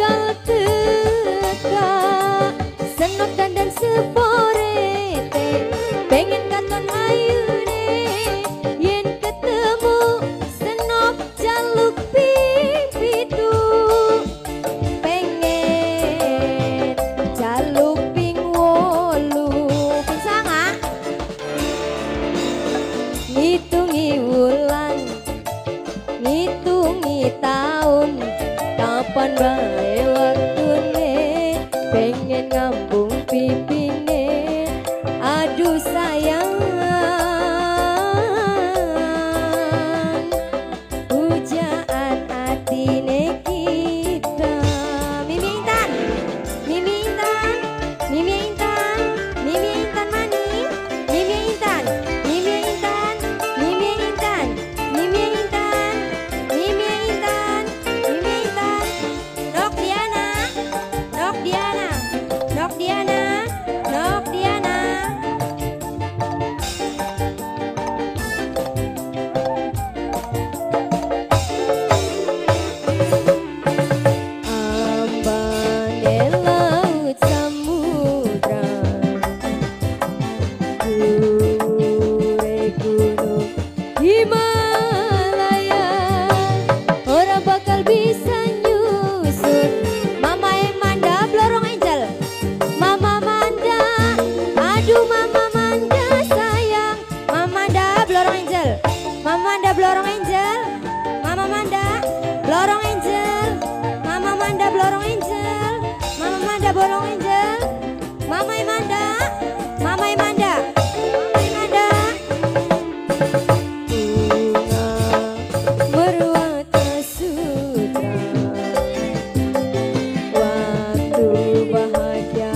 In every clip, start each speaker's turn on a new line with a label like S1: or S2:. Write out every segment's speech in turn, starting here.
S1: bakal teka senok dandan seporete pengen katon ayune yen ketemu senok jaluk pipitu pengen jaluk ping wolu ping sanga ngitungi wulan ngitungi tahun kapan bae waktune pengen ngambung pipine aduh sayang pujaan atine kita Mimi Intan Mimi Intan Mimi Intan Mimi Intan mani Mimi Intan Mimi Intan Mimi Intan Mimi Intan Mimi Intan Mimi Intan Nok Diana Nok Diana Nok Diana Nok Diana ambane laut samudra gure gunung Himalaya ora bakal bisa nyusun Mama Manda Blorong Angel Mama Manda aduh Mama Manda sayang Mama Manda Blorong Angel Mama Manda Blorong Angel Mama Manda Blorong Angel Mama Manda Blorong Angel Mama Manda Blorong Angel Mama Manda Mama Manda Mama Manda bunga berwarna sutra waktu bahagia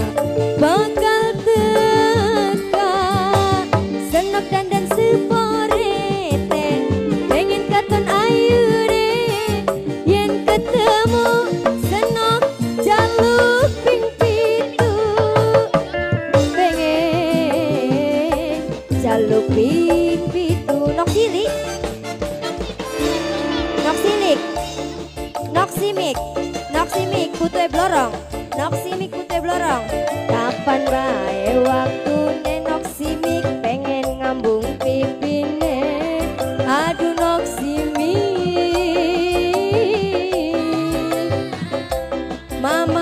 S1: bakal teka senok dandan seporete pengen katon ayune yen ketemu senok jaluk ping pitu pengen jaluk ping pitu nok silik nok silik nok simik nok simik putih blorong nok simik putih blorong kapan bae waktune nok simik pengen ngambung pipine aduh nok simik Mama